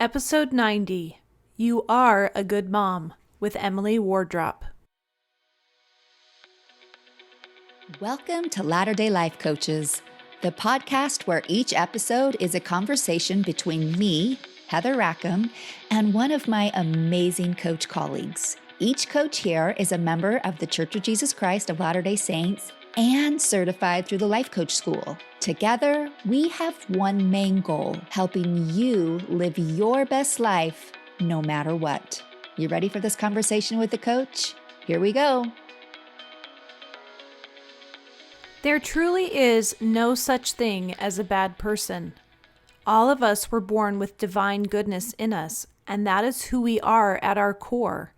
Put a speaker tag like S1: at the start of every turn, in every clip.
S1: Episode 90, You Are a Good Mom, with Emily Wardrop.
S2: Welcome to Latter-day Life Coaches, the podcast where each episode is a conversation between me, Heather Rackham, and one of my amazing coach colleagues. Each coach here is a member of the Church of Jesus Christ of Latter-day Saints and certified through the Life Coach School. Together, we have one main goal, helping you live your best life no matter what. You ready for this conversation with the coach? Here we go.
S1: There truly is no such thing as a bad person. All of us were born with divine goodness in us, and that is who we are at our core.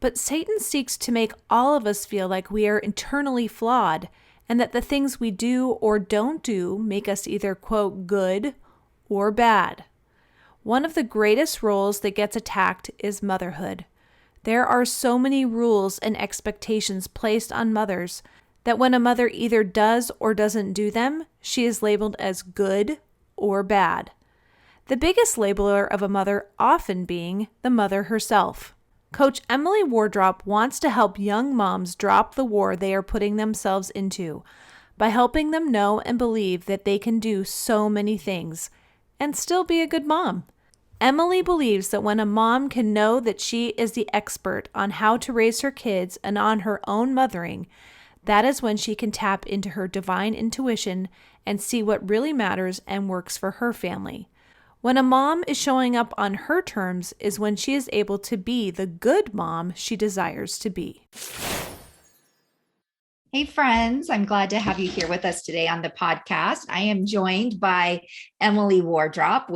S1: But Satan seeks to make all of us feel like we are internally flawed, and that the things we do or don't do make us either, quote, good or bad. One of the greatest roles that gets attacked is motherhood. There are so many rules and expectations placed on mothers that when a mother either does or doesn't do them, she is labeled as good or bad. The biggest labeler of a mother often being the mother herself. Coach Emily Wardrop wants to help young moms drop the war they are putting themselves into by helping them know and believe that they can do so many things and still be a good mom. Emily believes that when a mom can know that she is the expert on how to raise her kids and on her own mothering, that is when she can tap into her divine intuition and see what really matters and works for her family. When a mom is showing up on her terms is when she is able to be the good mom she desires to be.
S2: Hey friends, I'm glad to have you here with us today on the podcast. I am joined by Emily Wardrop,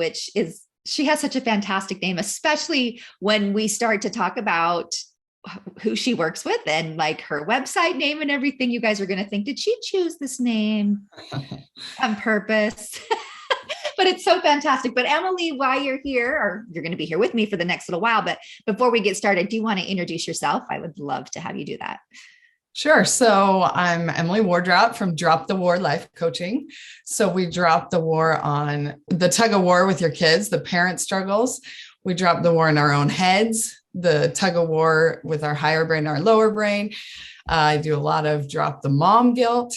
S2: she has such a fantastic name, especially when we start to talk about who she works with and like her website name and everything. You guys are going to think, did she choose this name on purpose? But it's so fantastic. But Emily, while you're here, or you're going to be here with me for the next little while, but before we get started, do you want to introduce yourself? I would love to have you do that.
S3: Sure. So I'm Emily Wardrop from Drop the War Life Coaching. So we drop the war on the tug of war with your kids, the parent struggles. We drop the war in our own heads, the tug of war with our higher brain, our lower brain. I do a lot of drop the mom guilt.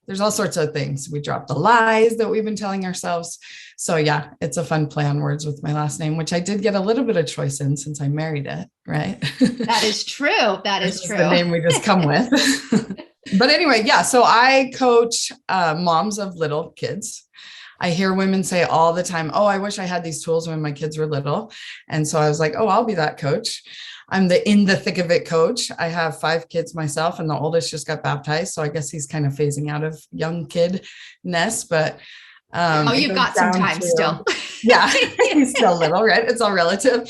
S3: There's all sorts of things. We drop the lies that we've been telling ourselves. So yeah, it's a fun play on words with my last name, which I did get a little bit of choice in since I married it, right?
S2: That is true. That is true.
S3: The name we just come with. But anyway, yeah. So I coach moms of little kids. I hear women say all the time, oh, I wish I had these tools when my kids were little. And so I was like, oh, I'll be that coach. I'm the in the thick of it coach. I have 5 kids myself, and the oldest just got baptized. So I guess he's kind of phasing out of young kidness, but
S2: you've got some time still.
S3: Yeah, he's still little, right? It's all relative.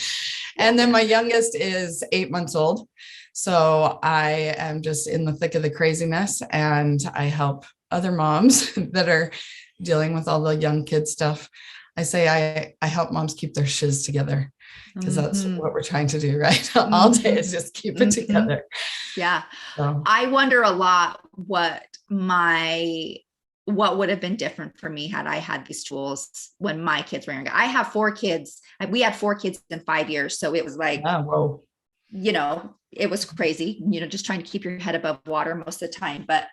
S3: And then my youngest is 8 months old. So I am just in the thick of the craziness, and I help other moms that are dealing with all the young kid stuff. I say I help moms keep their shiz together, because that's what we're trying to do, right? All day is just keep it together.
S2: Yeah.
S3: So.
S2: I wonder a lot what would have been different for me had I had these tools when my kids were younger. I have 4 kids. We had 4 kids in 5 years. So it was like,
S3: whoa.
S2: It was crazy, just trying to keep your head above water most of the time. But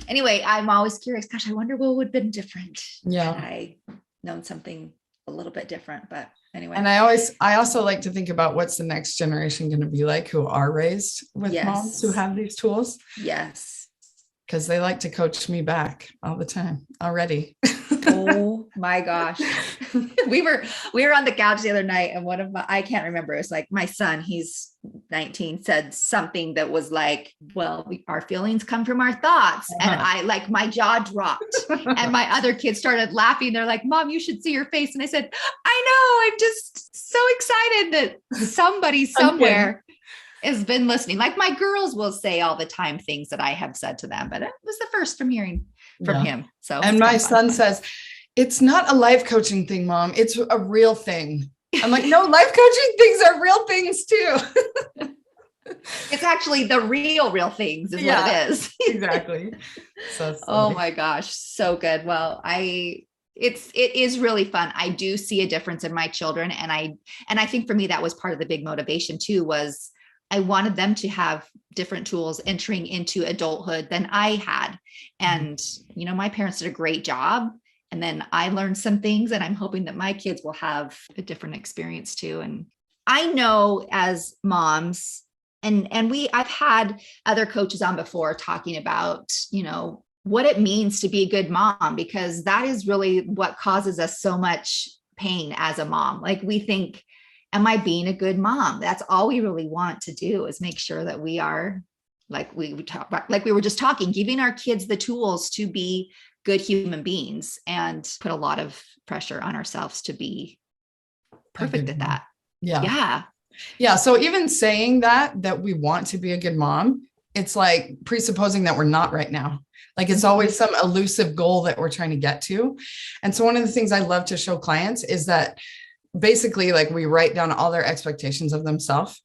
S2: anyway, I'm always curious, gosh, I wonder what would have been different.
S3: Yeah.
S2: Had I known something a little bit different, but anyway.
S3: And I also like to think about what's the next generation going to be like who are raised with moms who have these tools.
S2: Yes.
S3: Because they like to coach me back all the time already.
S2: Oh my gosh. We were on the couch the other night, and I can't remember. It's like my son, he's 19, said something that was like, well, our feelings come from our thoughts. And I my jaw dropped and my other kids started laughing. They're like, Mom, you should see your face. And I said, I know, I'm just so excited that somebody somewhere has been listening. Like my girls will say all the time things that I have said to them, but it was the first from hearing from him. So,
S3: and my son says, it's not a life coaching thing, Mom. It's a real thing. I'm like, no, life coaching things are real things too.
S2: It's actually the real things is what it is.
S3: Exactly. So
S2: oh my gosh. So good. Well, I it is really fun. I do see a difference in my children. And I think for me, that was part of the big motivation too, was I wanted them to have different tools entering into adulthood than I had. And, my parents did a great job. And then I learned some things, and I'm hoping that my kids will have a different experience too. And I know as moms, and I've had other coaches on before talking about, what it means to be a good mom, because that is really what causes us so much pain as a mom. Like, we think, am I being a good mom? That's all we really want to do, is make sure that we are, like we were just talking, giving our kids the tools to be good human beings, and put a lot of pressure on ourselves to be perfect at that.
S3: Yeah. So even saying that we want to be a good mom, it's like presupposing that we're not right now. Like, it's always some elusive goal that we're trying to get to. And so one of the things I love to show clients is that basically, like, we write down all their expectations of themselves,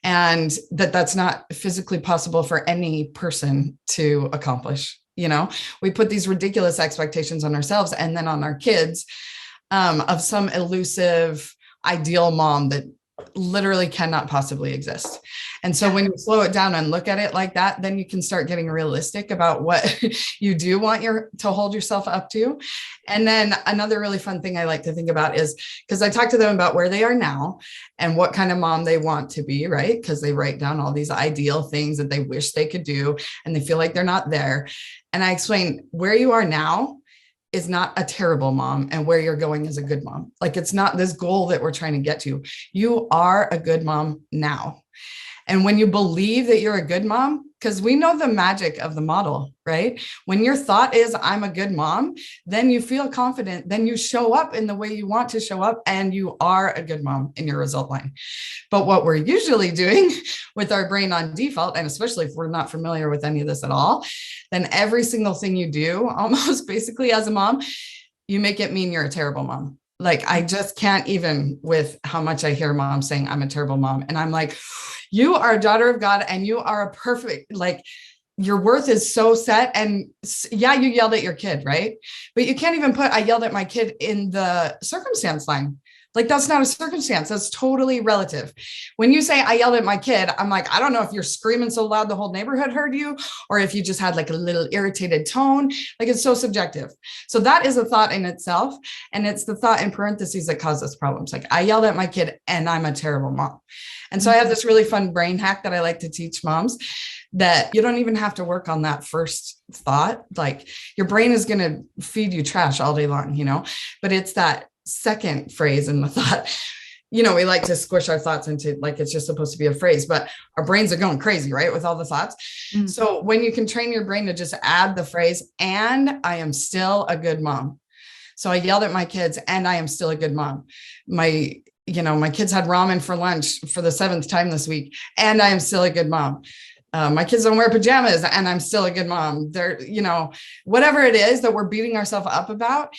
S3: and that's not physically possible for any person to accomplish. We put these ridiculous expectations on ourselves and then on our kids, of some elusive ideal mom that literally cannot possibly exist. And so when you slow it down and look at it like that, then you can start getting realistic about what you do want to hold yourself up to. And then another really fun thing I like to think about is, because I talk to them about where they are now and what kind of mom they want to be, right? Because they write down all these ideal things that they wish they could do, and they feel like they're not there. And I explain, where you are now is not a terrible mom, and where you're going is a good mom. Like, it's not this goal that we're trying to get to. You are a good mom now. And when you believe that you're a good mom, because we know the magic of the model, right? When your thought is, I'm a good mom, then you feel confident, then you show up in the way you want to show up, and you are a good mom in your result line. But what we're usually doing with our brain on default, and especially if we're not familiar with any of this at all, then every single thing you do, almost basically as a mom, you make it mean you're a terrible mom. Like, I just can't, even with how much I hear moms saying I'm a terrible mom. And I'm like, you are a daughter of God, and you are a perfect, like, your worth is so set. And yeah, you yelled at your kid, right? But you can't even put, I yelled at my kid in the circumstance line. Like, that's not a circumstance. That's totally relative. When you say I yelled at my kid, I'm like, I don't know if you're screaming so loud the whole neighborhood heard you, or if you just had like a little irritated tone. Like, it's so subjective. So that is a thought in itself. And it's the thought in parentheses that causes problems. Like, I yelled at my kid and I'm a terrible mom. And so I have this really fun brain hack that I like to teach moms, that you don't even have to work on that first thought. Like, your brain is going to feed you trash all day long, but it's that second phrase in the thought. We like to squish our thoughts into, like, it's just supposed to be a phrase, but our brains are going crazy, right? With all the thoughts. Mm-hmm. So when you can train your brain to just add the phrase, and I am still a good mom. So I yelled at my kids and I am still a good mom. My kids had ramen for lunch for the 7th time this week, and I am still a good mom. My kids don't wear pajamas and I'm still a good mom. They're, whatever it is that we're beating ourselves up about,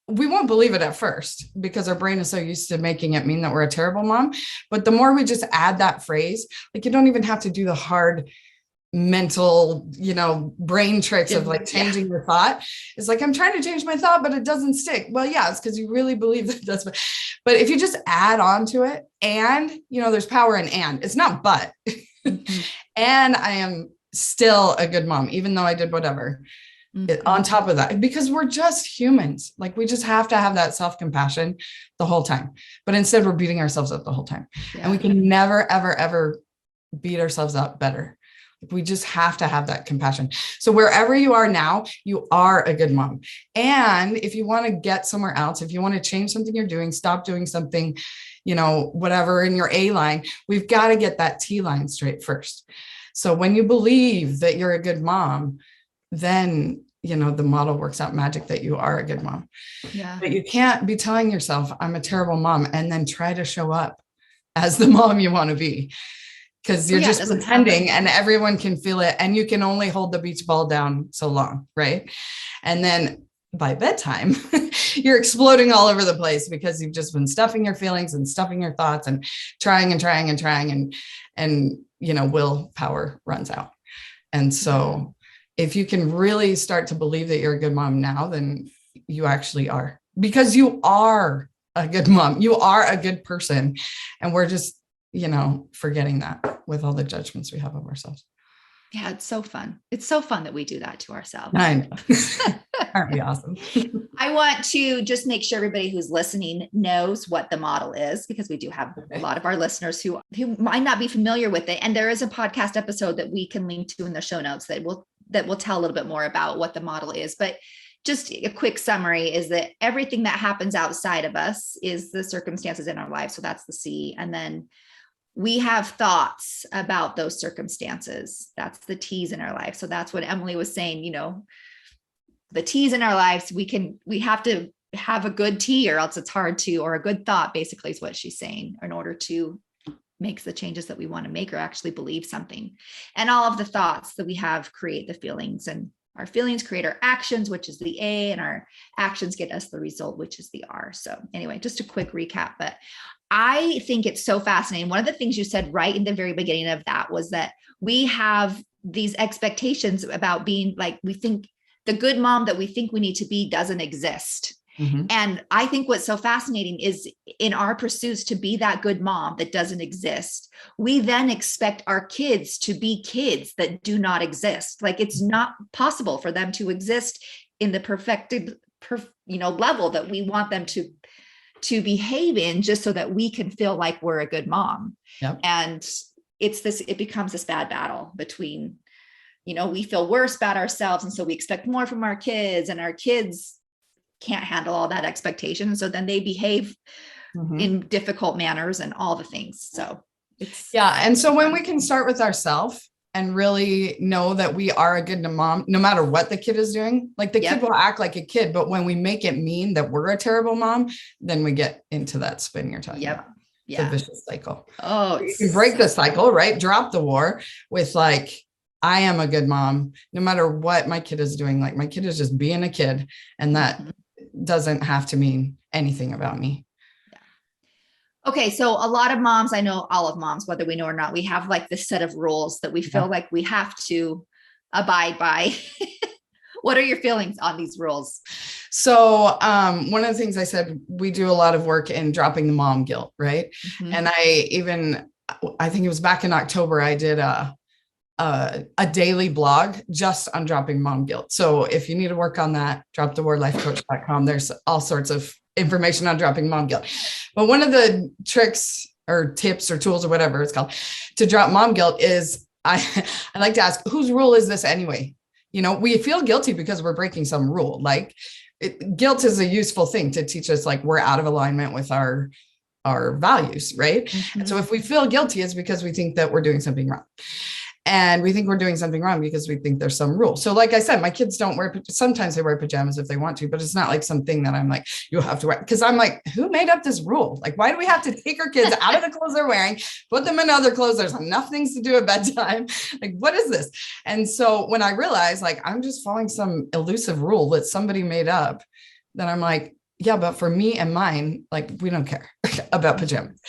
S3: we won't believe it at first because our brain is so used to making it mean that we're a terrible mom. But the more we just add that phrase, like, you don't even have to do the hard mental, brain tricks of like changing your thought. It's like, I'm trying to change my thought, but it doesn't stick. Well, yeah, it's because you really believe that that's, but if you just add on to it, and, there's power in and, it's not but, and I am still a good mom, even though I did whatever. On top of that, because we're just humans. Like, we just have to have that self-compassion the whole time, but instead we're beating ourselves up the whole time. And we can never, ever, ever beat ourselves up better. We just have to have that compassion. So wherever you are now, you are a good mom. And if you want to get somewhere else, if you want to change something you're doing, stop doing something, whatever in your A line, we've got to get that T line straight first. So when you believe that you're a good mom, then the model works out magic that you are a good mom. Yeah. But you can't be telling yourself, I'm a terrible mom, and then try to show up as the mom you want to be, because you're just pretending, and everyone can feel it. And you can only hold the beach ball down so long. Right. And then by bedtime, you're exploding all over the place because you've just been stuffing your feelings and stuffing your thoughts and trying and willpower runs out. And so if you can really start to believe that you're a good mom now, then you actually are, because you are a good mom. You are a good person. And we're just, forgetting that with all the judgments we have of ourselves.
S2: Yeah, it's so fun. It's so fun that we do that to ourselves.
S3: I know. Aren't we awesome?
S2: I want to just make sure everybody who's listening knows what the model is, because we do have a lot of our listeners who might not be familiar with it. And there is a podcast episode that we can link to in the show notes that will tell a little bit more about what the model is. But just a quick summary is that everything that happens outside of us is the circumstances in our life. So that's the C. And then we have thoughts about those circumstances. That's the T's in our life. So that's what Emily was saying, the T's in our lives, we have to have a good T, or else it's hard to, or a good thought basically is what she's saying, in order to make the changes that we want to make or actually believe something. And all of the thoughts that we have create the feelings, and our feelings create our actions, which is the A, and our actions get us the result, which is the R. So anyway, just a quick recap, but I think it's so fascinating. One of the things you said right in the very beginning of that was that we have these expectations about being like, we think the good mom that we think we need to be doesn't exist. Mm-hmm. And I think what's so fascinating is in our pursuits to be that good mom that doesn't exist, we then expect our kids to be kids that do not exist. Like, it's not possible for them to exist in the perfected, level that we want them to behave in, just so that we can feel like we're a good mom. Yep. And it becomes this bad battle between, we feel worse about ourselves. And so we expect more from our kids, and our kids can't handle all that expectation. So then they behave in difficult manners and all the things. So
S3: and so when we can start with ourselves and really know that we are a good mom, no matter what the kid is doing, like the kid will act like a kid, but when we make it mean that we're a terrible mom, then we get into that spin you're talking about. It's a vicious cycle.
S2: Oh,
S3: you can break the cycle, right? Drop the war with like, I am a good mom, no matter what my kid is doing. Like, my kid is just being a kid, and that doesn't have to mean anything about me.
S2: Okay. So a lot of moms, I know all of moms, whether we know or not, we have like this set of rules that we feel like we have to abide by. What are your feelings on these rules?
S3: So one of the things I said, we do a lot of work in dropping the mom guilt, right? Mm-hmm. And I think it was back in October, I did a daily blog just on dropping mom guilt. So if you need to work on that, dropthewarlifecoach.com. There's all sorts of information on dropping mom guilt. But one of the tricks or tips or tools or whatever it's called to drop mom guilt is I like to ask, whose rule is this anyway? We feel guilty because we're breaking some rule. Like, guilt is a useful thing to teach us, like, we're out of alignment with our values, right? Mm-hmm. And so if we feel guilty, it's because we think that we're doing something wrong. And we think we're doing something wrong because we think there's some rule. So like I said, my kids don't sometimes they wear pajamas if they want to, but it's not like something that I'm like, you have to wear. Because I'm like, who made up this rule? Like, why do we have to take our kids out of the clothes they're wearing, put them in other clothes? There's enough things to do at bedtime. Like, what is this? And so when I realized, like, I'm just following some elusive rule that somebody made up, then I'm like, yeah, but for me and mine, like, we don't care about pajamas.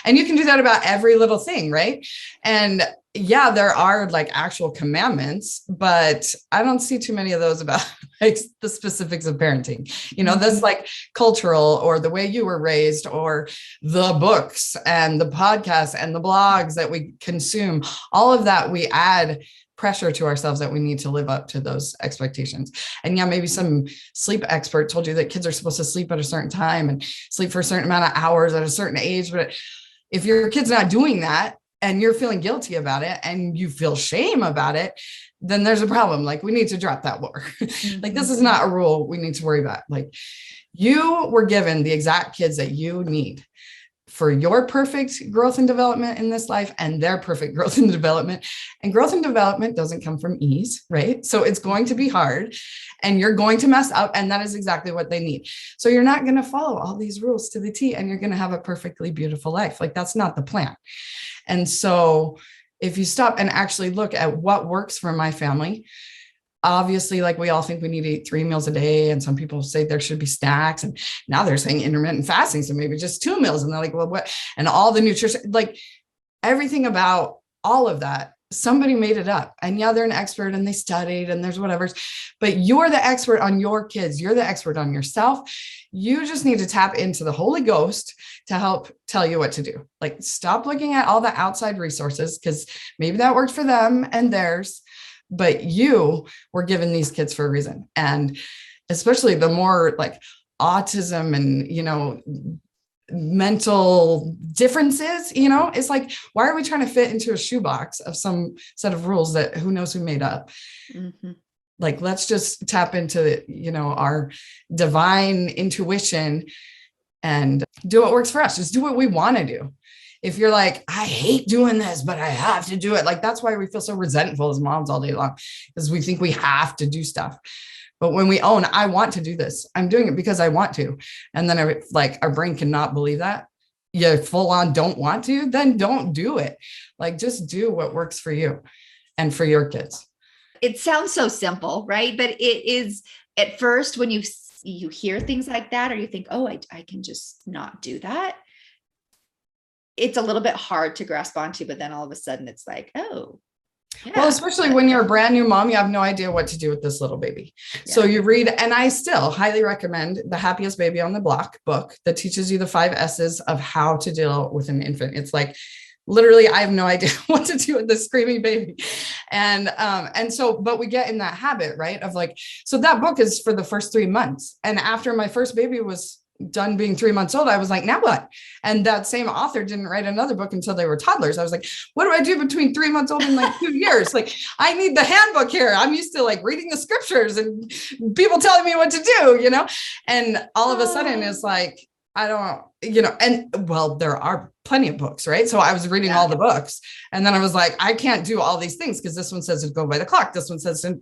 S3: And you can do that about every little thing, right? And yeah, there are like actual commandments, but I don't see too many of those about like the specifics of parenting. That's like cultural, or the way you were raised, or the books and the podcasts and the blogs that we consume. All of that, we add pressure to ourselves that we need to live up to those expectations. And yeah, maybe some sleep expert told you that kids are supposed to sleep at a certain time and sleep for a certain amount of hours at a certain age. But if your kid's not doing that and you're feeling guilty about it and you feel shame about it, then there's a problem. Like, we need to drop that war. Like, this is not a rule we need to worry about. Like, you were given the exact kids that you need for your perfect growth and development in this life and their perfect growth and development. And growth and development doesn't come from ease, right? So it's going to be hard and you're going to mess up, and that is exactly what they need. So you're not going to follow all these rules to the T and you're going to have a perfectly beautiful life. Like, that's not the plan. And so if you stop and actually look at what works for my family, obviously, like, we all think we need to eat 3 meals a day. And some people say there should be snacks. And now they're saying intermittent fasting. So maybe just 2 meals. And they're like, well, what? And all the nutrition, like, everything about all of that somebody made it up. And yeah, they're an expert and they studied and there's whatever, but you're the expert on your kids. You're the expert on yourself. You just need to tap into the Holy Ghost to help tell you what to do. Like, stop looking at all the outside resources, because maybe that worked for them and theirs, but you were given these kids for a reason. And especially the more like autism and, mental differences, it's like, why are we trying to fit into a shoebox of some set of rules that who knows who made up? Mm-hmm. Like, let's just tap into, our divine intuition and do what works for us. Just do what we want to do. If you're like, I hate doing this, but I have to do it. Like, that's why we feel so resentful as moms all day long, because we think we have to do stuff. But when we own, I want to do this, I'm doing it because I want to. And then our brain cannot believe that. You full on don't want to, then don't do it. Like, just do what works for you and for your kids.
S2: It sounds so simple, right? But it is, at first, when you hear things like that, or you think, oh, I can just not do that. It's a little bit hard to grasp onto, but then all of a sudden it's like, oh, yeah.
S3: Well, especially when you're a brand new mom, you have no idea what to do with this little baby. Yeah. So you read, and I still highly recommend The Happiest Baby on the Block book that teaches you the 5 S's of how to deal with an infant. It's like, literally, I have no idea what to do with this screaming baby. And so, but we get in that habit, right? Of like, so that book is for the first 3 months. And after my first baby was done being 3 months old, I was like, now what? And that same author didn't write another book until they were toddlers. I was like, what do I do between 3 months old and like 2 years? Like, I need the handbook here. I'm used to like reading the scriptures and people telling me what to do, and all of a sudden it's like, I don't, and well, there are plenty of books, right? So I was reading all the books, and then I was like, I can't do all these things because this one says to go by the clock. This one says to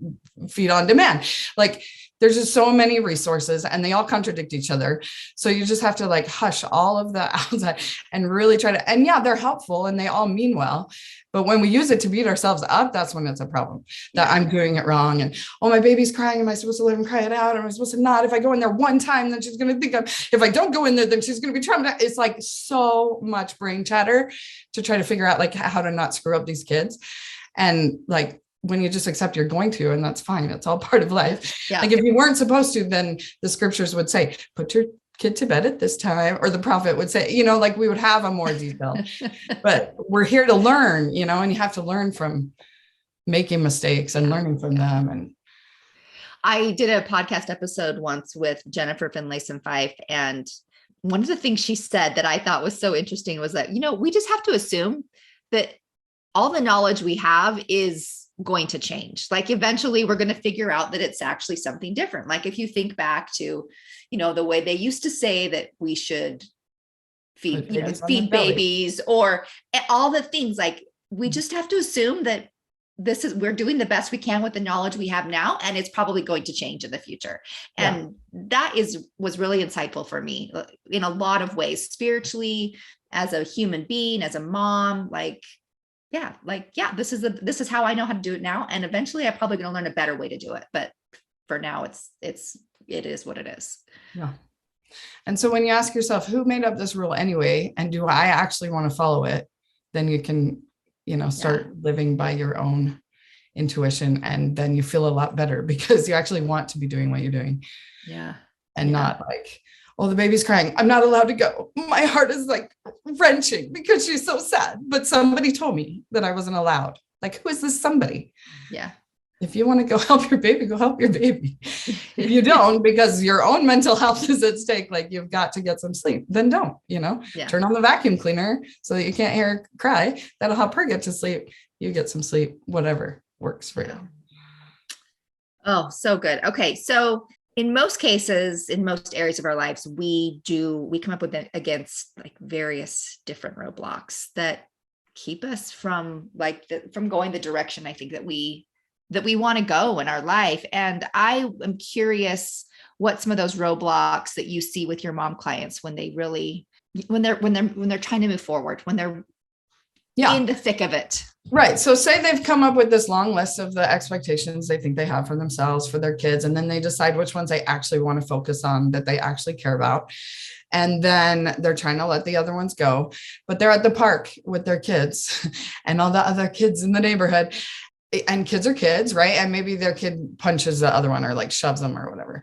S3: feed on demand. Like, there's just so many resources and they all contradict each other. So you just have to like hush all of the outside and really try to, and yeah, they're helpful and they all mean well. But when we use it to beat ourselves up, that's when it's a problem, that I'm doing it wrong. And, oh, my baby's crying. Am I supposed to let him cry it out? Or am I supposed to not? If I go in there one time, then she's going to think if I don't go in there, then she's going to be traumatized. It's like so much brain chatter to try to figure out like how to not screw up these kids. And like, when you just accept you're going to, and that's fine. It's all part of life. Yeah. Like, if you weren't supposed to, then the scriptures would say, put your kid to bed at this time, or the prophet would say, like we would have a more detail, but we're here to learn, and you have to learn from making mistakes and learning from them. And
S2: I did a podcast episode once with Jennifer Finlayson-Fife, and one of the things she said that I thought was so interesting was that, we just have to assume that all the knowledge we have is going to change. Like, eventually we're going to figure out that it's actually something different. Like, if you think back to, the way they used to say that we should feed babies, or all the things, like, we just have to assume that we're doing the best we can with the knowledge we have now, and it's probably going to change in the future. And that was really insightful for me in a lot of ways, spiritually, as a human being, as a mom, this is how I know how to do it now. And eventually I'm probably going to learn a better way to do it. But for now, it is what it is.
S3: Yeah. And so when you ask yourself, who made up this rule anyway? And do I actually want to follow it? Then you can, start living by your own intuition. And then you feel a lot better because you actually want to be doing what you're doing.
S2: Yeah.
S3: And not like, oh, the baby's crying, I'm not allowed to go. My heart is like wrenching because she's so sad. But somebody told me that I wasn't allowed. Like, who is this somebody?
S2: Yeah.
S3: If you want to go help your baby, go help your baby. If you don't, because your own mental health is at stake, like you've got to get some sleep, then don't, turn on the vacuum cleaner so that you can't hear her cry. That'll help her get to sleep. You get some sleep, whatever works for you.
S2: Oh, so good. Okay. So in most cases, in most areas of our lives, we come up with against like various different roadblocks that keep us from from going the direction I think that we want to go in our life. And I am curious what some of those roadblocks that you see with your mom clients when they're trying to move forward, when they're in the thick of it.
S3: Right. So say they've come up with this long list of the expectations they think they have for themselves, for their kids, and then they decide which ones they actually want to focus on, that they actually care about. And then they're trying to let the other ones go, but they're at the park with their kids and all the other kids in the neighborhood. And kids are kids, right? And maybe their kid punches the other one or like shoves them or whatever.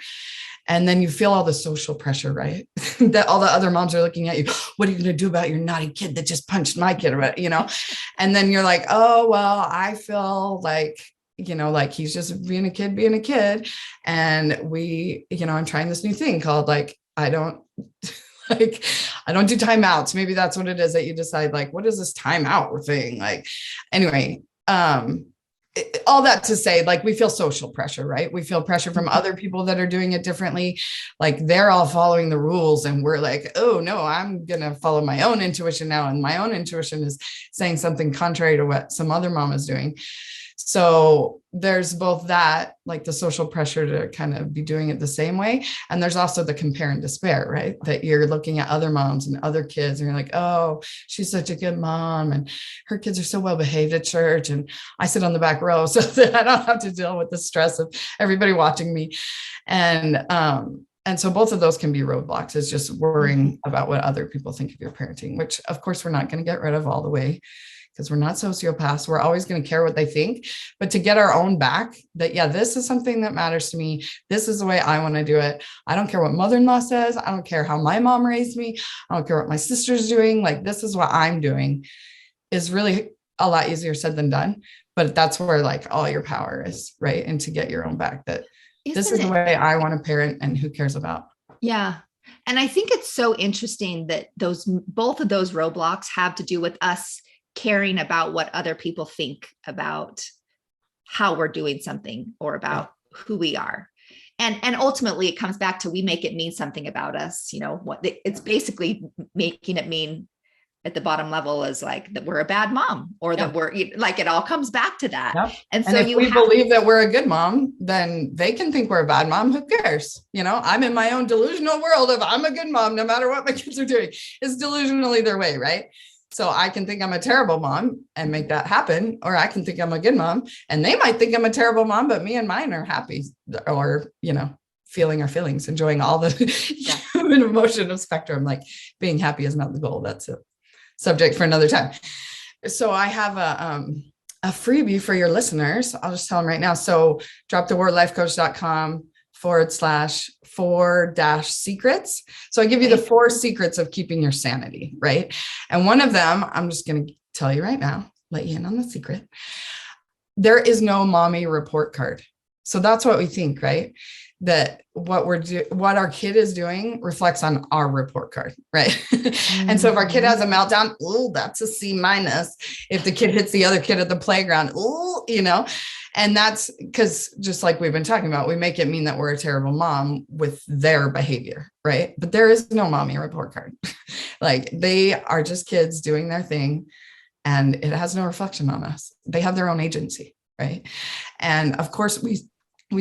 S3: And then you feel all the social pressure, right? That all the other moms are looking at you. What are you going to do about your naughty kid that just punched my kid? And then you're like, oh, well, I feel like, like he's just being a kid. And I'm trying this new thing called like, I don't do timeouts. Maybe that's what it is, that you decide like, what is this timeout thing? Like, anyway, all that to say, like, we feel social pressure, right? We feel pressure from other people that are doing it differently. Like they're all following the rules and we're like, oh no, I'm going to follow my own intuition now. And my own intuition is saying something contrary to what some other mom is doing. So there's both that, like the social pressure to kind of be doing it the same way. And there's also the compare and despair, right? That you're looking at other moms and other kids and you're like, oh, she's such a good mom. And her kids are so well behaved at church. And I sit on the back row so that I don't have to deal with the stress of everybody watching me. And so both of those can be roadblocks, is just worrying about what other people think of your parenting, which of course we're not going to get rid of all the way, because we're not sociopaths. We're always going to care what they think, but to get our own back, that, yeah, this is something that matters to me. This is the way I want to do it. I don't care what mother-in-law says. I don't care how my mom raised me. I don't care what my sister's doing. Like, this is what I'm doing, is really a lot easier said than done. But that's where like all your power is, right? And to get your own back, that this is the way I want to parent, and who cares about.
S2: Yeah. And I think it's so interesting that both of those roadblocks have to do with us caring about what other people think about how we're doing something or about who we are. And ultimately it comes back to, we make it mean something about us. What it's basically making it mean at the bottom level is like that we're a bad mom, or that we're like, it all comes back to that.
S3: Yep.
S2: And so
S3: if we believe that we're a good mom, then they can think we're a bad mom. Who cares? I'm in my own delusional world of I'm a good mom, no matter what my kids are doing. It's delusional either way, right? So I can think I'm a terrible mom and make that happen, or I can think I'm a good mom and they might think I'm a terrible mom, but me and mine are happy, or, feeling our feelings, enjoying all the human emotional spectrum. Like, being happy is not the goal. That's a subject for another time. So I have a freebie for your listeners. I'll just tell them right now. So dropthewarelifecoach.com/4-secrets. So I give you the 4 secrets of keeping your sanity, right? And one of them, I'm just going to tell you right now, let you in on the secret. There is no mommy report card. So that's what we think, right? That what our kid is doing reflects on our report card, right? And so if our kid has a meltdown, that's a C-. If the kid hits the other kid at the playground, and that's because, just like we've been talking about, we make it mean that we're a terrible mom with their behavior, right? But there is no mommy report card. Like, they are just kids doing their thing, and it has no reflection on us. They have their own agency, right? And of course, we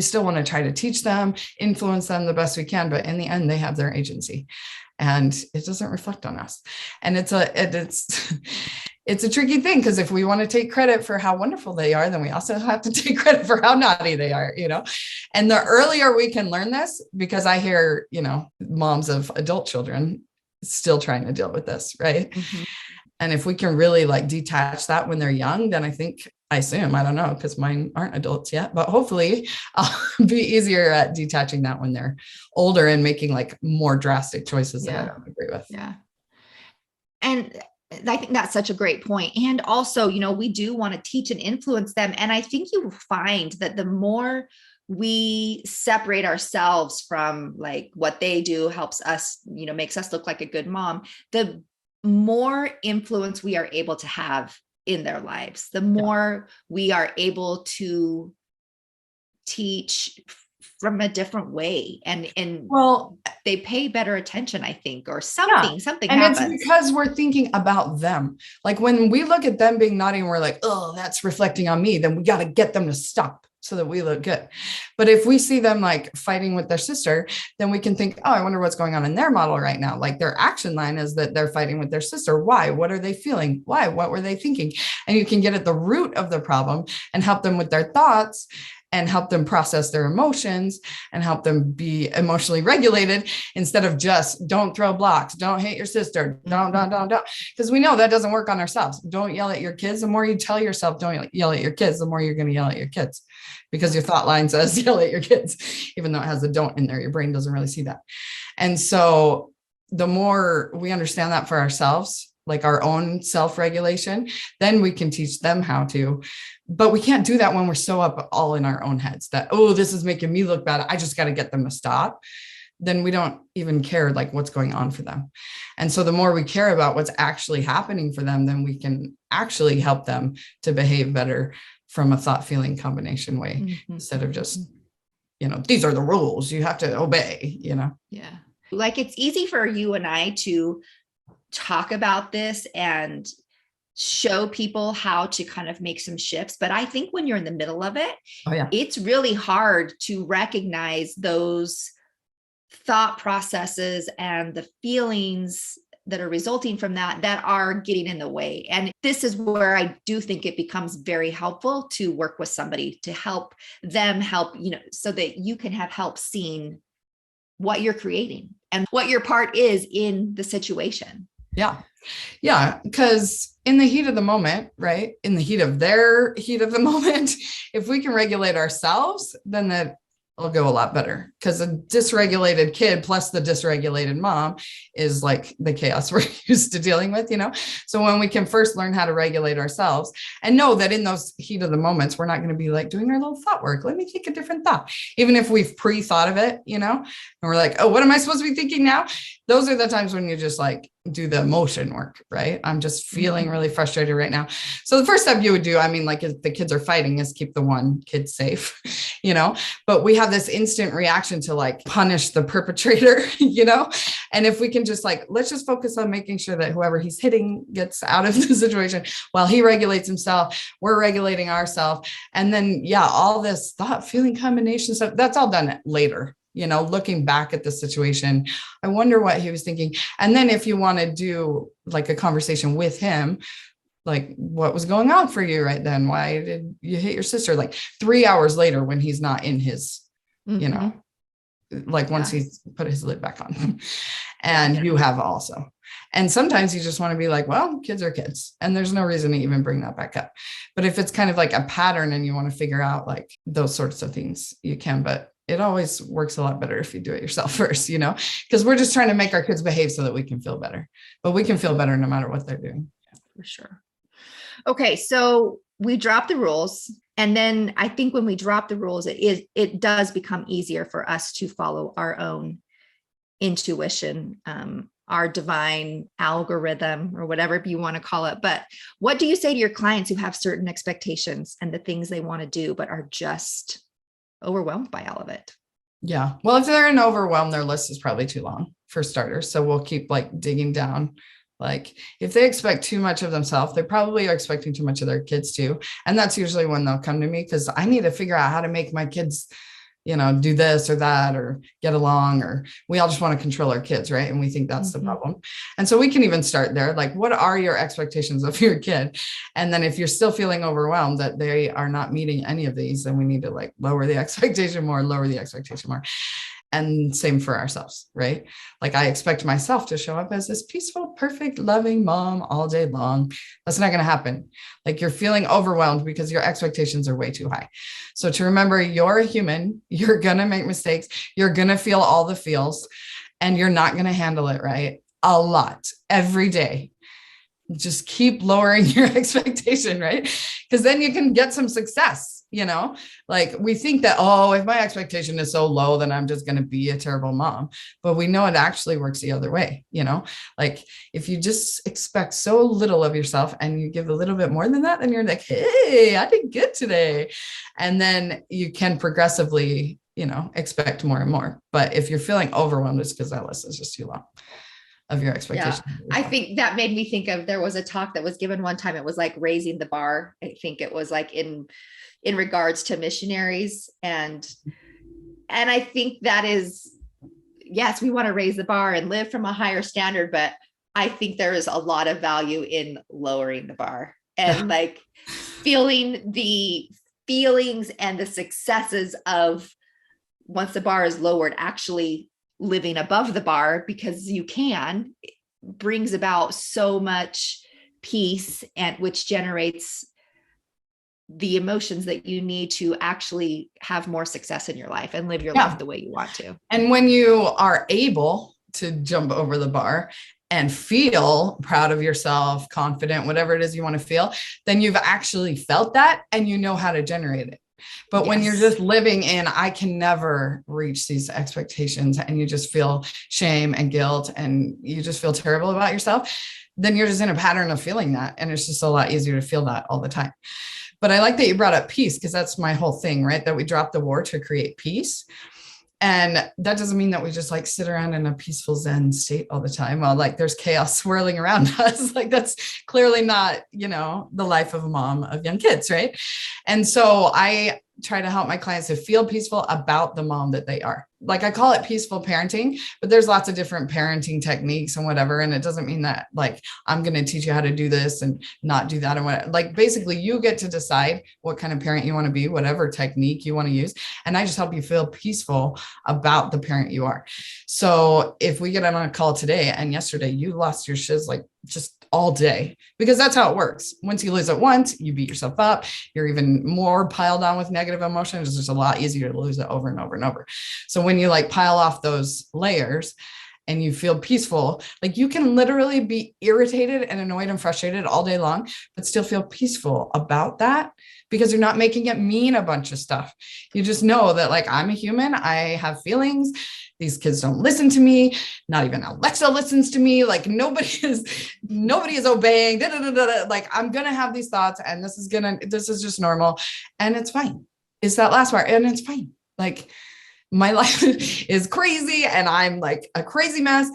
S3: still want to try to teach them, influence them the best we can, but in the end, they have their agency, and it doesn't reflect on us. And it's a tricky thing, because if we want to take credit for how wonderful they are, then we also have to take credit for how naughty they are, And the earlier we can learn this, because I hear, moms of adult children still trying to deal with this, right? Mm-hmm. And if we can really like detach that when they're young, then I assume, I don't know, because mine aren't adults yet, but hopefully I'll be easier at detaching that when they're older and making like more drastic choices that I don't agree with.
S2: Yeah. And I think that's such a great point. And also, we do want to teach and influence them. And I think you find that the more we separate ourselves from like what they do helps us, makes us look like a good mom, the more influence we are able to have in their lives, the more we are able to teach from a different way, and well, they pay better attention, I think, or something and happens.
S3: It's because we're thinking about them. Like, when we look at them being naughty and we're like, oh, that's reflecting on me, then we got to get them to stop. so that we look good. But if we see them like fighting with their sister, then we can think, oh, I wonder what's going on in their model right now. Like their action line is that they're fighting with their sister. Why? What are they feeling? Why? What were they thinking? And you can get at the root of the problem and help them with their thoughts and help them process their emotions and help them be emotionally regulated instead of just don't throw blocks, don't hate your sister, don't. Because we know that doesn't work on ourselves. Don't yell at your kids. The more you tell yourself, don't yell at your kids, the more you're going to yell at your kids because your thought line says yell at your kids, even though it has a don't in there. Your brain doesn't really see that. And so the more we understand that for ourselves, like our own self-regulation, then we can teach them how to. But we can't do that when we're so up all in our own heads that, oh, this is making me look bad, I just got to get them to stop. Then we don't even care like what's going on for them. And so the more we care about what's actually happening for them, then we can actually help them to behave better from a thought feeling combination way, instead of just, these are the rules you have to obey,
S2: Yeah. Like it's easy for you and I to talk about this and show people how to kind of make some shifts. But I think when you're in the middle of it, it's really hard to recognize those thought processes and the feelings that are resulting from that are getting in the way. And this is where I do think it becomes very helpful to work with somebody to help them help, so that you can have help seeing what you're creating and what your part is in the situation.
S3: Yeah. Yeah. Because in the heat of the moment, right? In the heat of the moment, if we can regulate ourselves, then that will go a lot better, because a dysregulated kid plus the dysregulated mom is like the chaos we're used to dealing with, So when we can first learn how to regulate ourselves and know that in those heat of the moments, we're not going to be like doing our little thought work. Let me take a different thought, even if we've pre-thought of it, and we're like, oh, what am I supposed to be thinking now? Those are the times when you just like do the emotion work, right? I'm just feeling really frustrated right now. So the first step you would do, like if the kids are fighting, is keep the one kid safe, but we have this instant reaction to like punish the perpetrator, and if we can just like, let's just focus on making sure that whoever he's hitting gets out of the situation while he regulates himself, we're regulating ourselves. And then, all this thought feeling combination stuff, that's all done later. Looking back at the situation, I wonder what he was thinking. And then if you want to do like a conversation with him, like what was going on for you right then? Why did you hit your sister? Like 3 hours later when he's not in his, like once he's put his lid back on and you have also. And sometimes you just want to be like, well, kids are kids and there's no reason to even bring that back up. But if it's kind of like a pattern and you want to figure out like those sorts of things, you can, but it always works a lot better if you do it yourself first, because we're just trying to make our kids behave so that we can feel better, but we can feel better no matter what they're doing.
S2: Yeah, for sure. Okay. So we drop the rules. And then I think when we drop the rules, it does become easier for us to follow our own intuition, our divine algorithm or whatever you want to call it. But what do you say to your clients who have certain expectations and the things they want to do, but are just overwhelmed by all of it?
S3: Yeah. Well, if they're in overwhelm, their list is probably too long for starters. So we'll keep like digging down. Like if they expect too much of themselves, they probably are expecting too much of their kids too. And that's usually when they'll come to me, because I need to figure out how to make my kids, do this or that, or get along, or we all just want to control our kids. Right. And we think that's the problem. And so we can even start there. Like, what are your expectations of your kid? And then if you're still feeling overwhelmed that they are not meeting any of these, then we need to like lower the expectation more. And same for ourselves, right? Like I expect myself to show up as this peaceful, perfect, loving mom all day long. That's not going to happen. Like you're feeling overwhelmed because your expectations are way too high. So to remember, you're a human, you're going to make mistakes. You're going to feel all the feels and you're not going to handle it right a lot every day. Just keep lowering your expectation, right? Because then you can get some success. Like we think that, oh, if my expectation is so low, then I'm just going to be a terrible mom. But we know it actually works the other way. Like if you just expect so little of yourself and you give a little bit more than that, then you're like, hey, I did good today. And then you can progressively, expect more and more. But if you're feeling overwhelmed, it's because that list is just too long. of your
S2: Yeah.
S3: expectations.
S2: I think that made me think of, there was a talk that was given one time. It was like raising the bar. I think it was like in regards to missionaries. And I think that is, yes, we want to raise the bar and live from a higher standard, but I think there is a lot of value in lowering the bar and like feeling the feelings and the successes of, once the bar is lowered, actually living above the bar, because you can, brings about so much peace, and which generates the emotions that you need to actually have more success in your life and live your life the way you want to.
S3: And when you are able to jump over the bar and feel proud of yourself, confident, whatever it is you want to feel, then you've actually felt that and you know how to generate it. But when you're just living in, I can never reach these expectations, and you just feel shame and guilt and you just feel terrible about yourself, then you're just in a pattern of feeling that. And it's just a lot easier to feel that all the time. But I like that you brought up peace, because that's my whole thing, right? That we drop the war to create peace. And that doesn't mean that we just like sit around in a peaceful Zen state all the time while like there's chaos swirling around us. Like that's clearly not, you know, the life of a mom of young kids, right? And so I try to help my clients to feel peaceful about the mom that they are. Like I call it peaceful parenting, but there's lots of different parenting techniques and whatever. And it doesn't mean that like, I'm going to teach you how to do this and not do that. And what, like, basically you get to decide what kind of parent you want to be, whatever technique you want to use. And I just help you feel peaceful about the parent you are. So if we get on a call today and yesterday, you lost your shiz, like just all day, because that's how it works. Once you lose it once, you beat yourself up. You're even more piled on with negative emotions. It's just a lot easier to lose it over and over and over. So when you like pile off those layers and you feel peaceful, like you can literally be irritated and annoyed and frustrated all day long, but still feel peaceful about that, because you're not making it mean a bunch of stuff. You just know that like, I'm a human, I have feelings. These kids don't listen to me. Not even Alexa listens to me. Like nobody is obeying. Like I'm going to have these thoughts, and this is just normal, and it's fine. It's that last part, and it's fine. Like my life is crazy, and I'm like a crazy mess,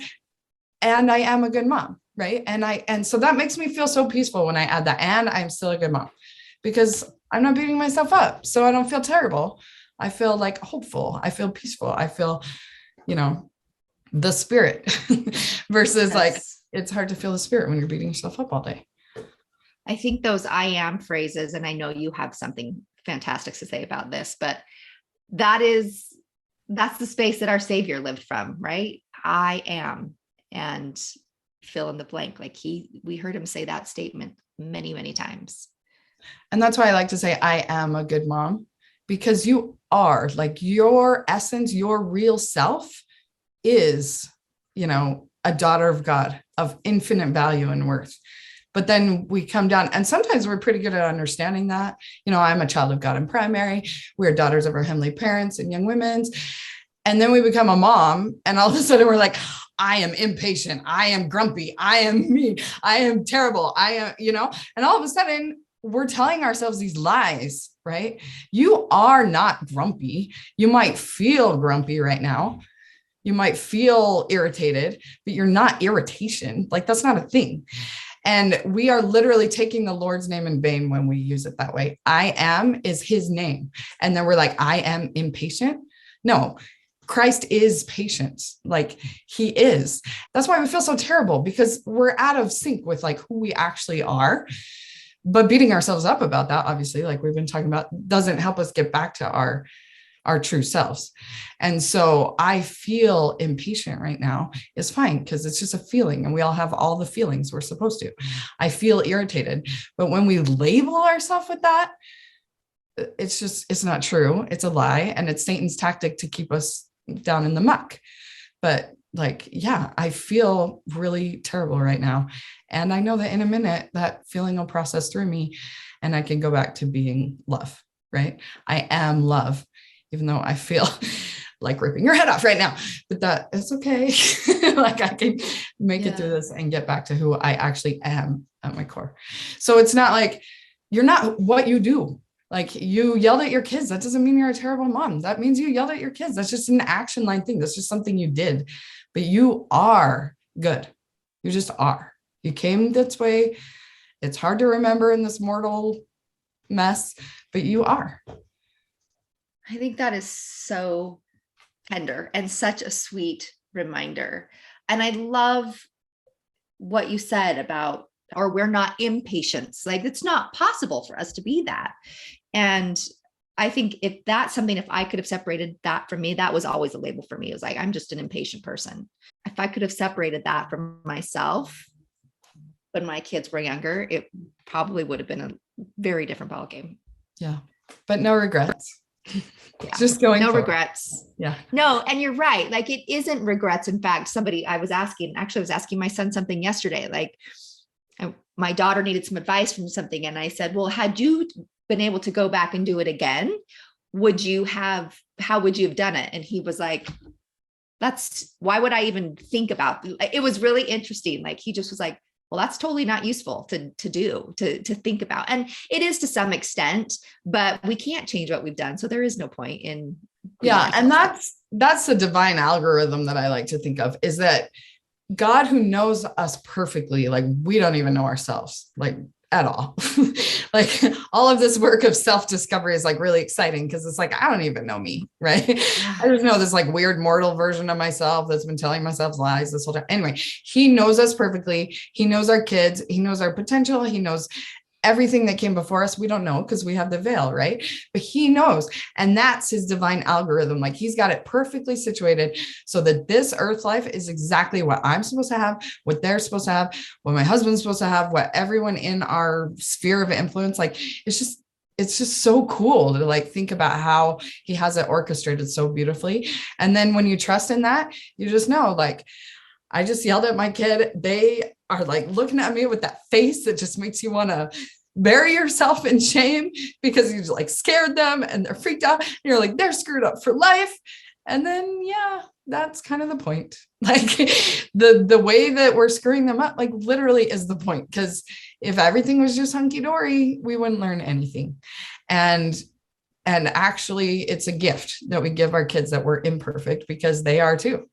S3: and I am a good mom. Right. And so that makes me feel so peaceful when I add that, and I'm still a good mom, because I'm not beating myself up. So I don't feel terrible. I feel like hopeful. I feel peaceful. I feel, you know, the spirit versus like, it's hard to feel the spirit when you're beating yourself up all day.
S2: I think those I am phrases, and I know you have something fantastic to say about this, but that's the space that our Savior lived from, right? I am, and fill in the blank. Like we heard him say that statement many, many times.
S3: And that's why I like to say, I am a good mom, because you are, like, your essence, your real self is, you know, a daughter of God of infinite value and worth. But then we come down, and sometimes we're pretty good at understanding that, you know, I'm a child of God in primary. We're daughters of our heavenly parents and young women's. And then we become a mom, and all of a sudden we're like, I am impatient. I am grumpy. I am mean. I am terrible. I am, you know, and all of a sudden we're telling ourselves these lies, right? You are not grumpy. You might feel grumpy right now. You might feel irritated, but you're not irritation. Like that's not a thing. And we are literally taking the Lord's name in vain when we use it that way. I am is his name. And then we're like, I am impatient. No, Christ is patient. Like he is. That's why we feel so terrible, because we're out of sync with like who we actually are. But beating ourselves up about that, obviously, like we've been talking about, doesn't help us get back to our true selves. And so I feel impatient right now is fine, because it's just a feeling, and we all have all the feelings we're supposed to. I feel irritated, but when we label ourselves with that, it's not true. It's a lie. And it's Satan's tactic to keep us down in the muck. But like, yeah, I feel really terrible right now. And I know that in a minute that feeling will process through me, and I can go back to being love, right? I am love, even though I feel like ripping your head off right now, but that is okay. Like I can make it through this and get back to who I actually am at my core. So it's not like you're not what you do. Like you yelled at your kids. That doesn't mean you're a terrible mom. That means you yelled at your kids. That's just an action line thing. That's just something you did, but you are good. You just are. You came this way. It's hard to remember in this mortal mess, but you are.
S2: I think that is so tender and such a sweet reminder. And I love what you said about, or we're not impatients. Like, it's not possible for us to be that. And I think if that's something, if I could have separated that from me, that was always a label for me. It was like, I'm just an impatient person. If I could have separated that from myself when my kids were younger, it probably would have been a very different ballgame.
S3: Yeah. But no regrets.
S2: Yeah.
S3: Just going
S2: no
S3: forward.
S2: regrets.
S3: Yeah.
S2: No. And you're right. Like, it isn't regrets. In fact, I was asking my son something yesterday, like my daughter needed some advice from something. And I said, well, had you been able to go back and do it again, how would you have done it? And he was like, why would I even think about it? It was really interesting. Like, he just was like, well, that's totally not useful to think about. And it is to some extent, but we can't change what we've done. So there is no point in.
S3: Yeah. And that's the divine algorithm that I like to think of, is that God, who knows us perfectly, like we don't even know ourselves, like at all. Like, all of this work of self-discovery is like really exciting, because it's like, I don't even know me, right? I just know this like weird mortal version of myself that's been telling myself lies this whole time. Anyway, he knows us perfectly. He knows our kids. He knows our potential. He knows everything that came before us. We don't know because we have the veil, right? But he knows. And that's his divine algorithm. Like, he's got it perfectly situated so that this earth life is exactly what I'm supposed to have, what they're supposed to have, what my husband's supposed to have, what everyone in our sphere of influence, like, it's just so cool to like think about how he has it orchestrated so beautifully. And then when you trust in that, you just know, like, I just yelled at my kid. They are like looking at me with that face that just makes you want to bury yourself in shame, because you like scared them and they're freaked out. And you're like, they're screwed up for life. And then, yeah, that's kind of the point. Like, the way that we're screwing them up, like, literally is the point. Because if everything was just hunky dory, we wouldn't learn anything. And actually, it's a gift that we give our kids that we're imperfect, because they are too.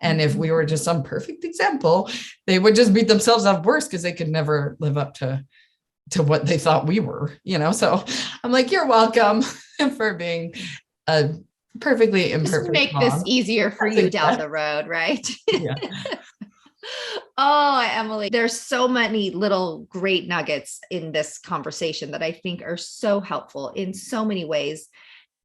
S3: And if we were just some perfect example, they would just beat themselves up worse, because they could never live up to what they thought we were, So I'm like, you're welcome for being a perfectly imperfect
S2: Just make
S3: mom.
S2: this easier for you down the road, right?
S3: Yeah.
S2: Oh, Emily, there's so many little great nuggets in this conversation that I think are so helpful in so many ways,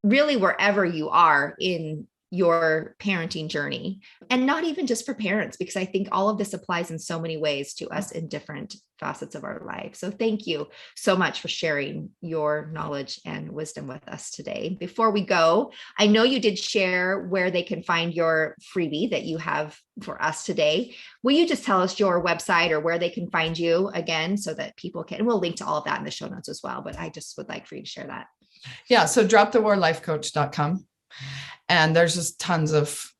S2: really, wherever you are in your parenting journey, and not even just for parents, because I think all of this applies in so many ways to us in different facets of our life. So thank you so much for sharing your knowledge and wisdom with us today. Before we go, I know you did share where they can find your freebie that you have for us today. Will you just tell us your website or where they can find you again, so that people can, and we'll link to all of that in the show notes as well, but I just would like for you to share that.
S3: Yeah. So dropthewarlifecoach.com. And there's just tons of,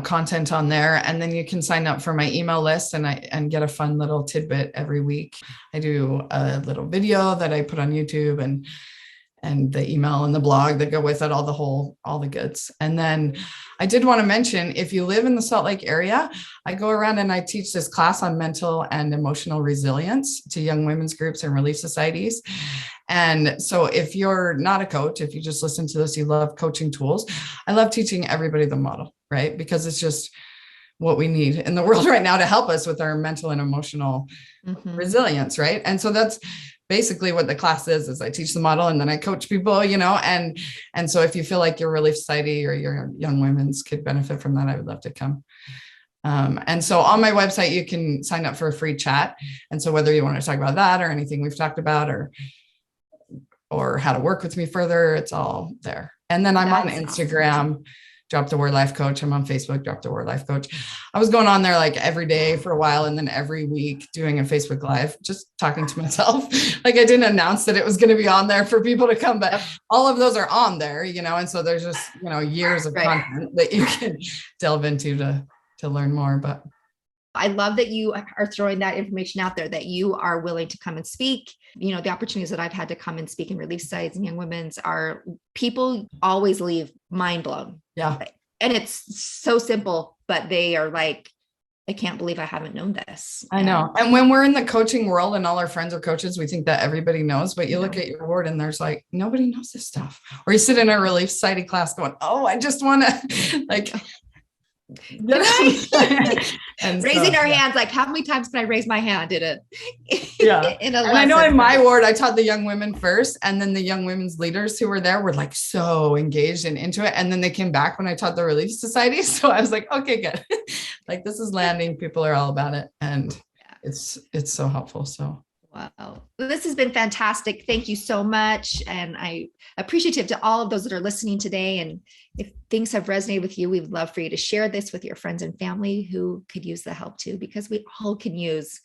S3: content on there. And then you can sign up for my email list and get a fun little tidbit every week. I do a little video that I put on YouTube, and the email and the blog that go with it, all the goods. And then I did want to mention, if you live in the Salt Lake area, I go around and I teach this class on mental and emotional resilience to young women's groups and relief societies. And so if you're not a coach, if you just listen to this, you love coaching tools, I love teaching everybody the model, right? Because it's just what we need in the world right now to help us with our mental and emotional resilience, right? And so that's basically what the class is I teach the model and then I coach people, and so if you feel like your relief society or your young women's could benefit from that, I would love to come. And so on my website, you can sign up for a free chat. And so whether you want to talk about that or anything we've talked about, or how to work with me further, it's all there. And then I'm on Instagram, awesome. Drop the Word Life Coach. I'm on Facebook, Drop the Word Life Coach. I was going on there like every day for a while, and then every week doing a Facebook Live, just talking to myself. Like, I didn't announce that it was going to be on there for people to come, but all of those are on there, and so there's just, years of content that you can delve into to learn more. But
S2: I love that you are throwing that information out there, that you are willing to come and speak. The opportunities that I've had to come and speak in relief sites and young women's, are people always leave mind blown.
S3: Yeah.
S2: And it's so simple, but they are like, I can't believe I haven't known this.
S3: I know. And when we're in the coaching world and all our friends are coaches, we think that everybody knows, but you look at your ward and there's like, nobody knows this stuff. Or you sit in a Relief Society class going, oh, I just want to like,
S2: and raising our hands, like how many times can I raise my hand in a
S3: and I know in my ward I taught the young women first, and then the young women's leaders who were there were like so engaged and into it, and then they came back when I taught the Relief Society, so I was like, okay, good. Like this is landing, people are all about it, and it's so helpful. So
S2: wow. This has been fantastic. Thank you so much. And I appreciative to all of those that are listening today. And if things have resonated with you, we'd love for you to share this with your friends and family who could use the help too, because we all can use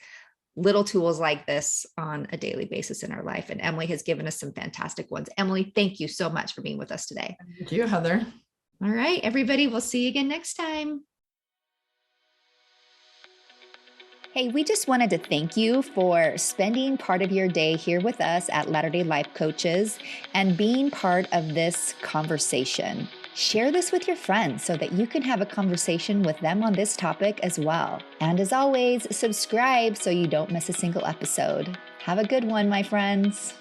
S2: little tools like this on a daily basis in our life. And Emily has given us some fantastic ones. Emily, thank you so much for being with us today.
S3: Thank you, Heather.
S2: All right, everybody, we'll see you again next time. Hey, we just wanted to thank you for spending part of your day here with us at Latter-day Life Coaches and being part of this conversation. Share this with your friends so that you can have a conversation with them on this topic as well. And as always, subscribe so you don't miss a single episode. Have a good one, my friends.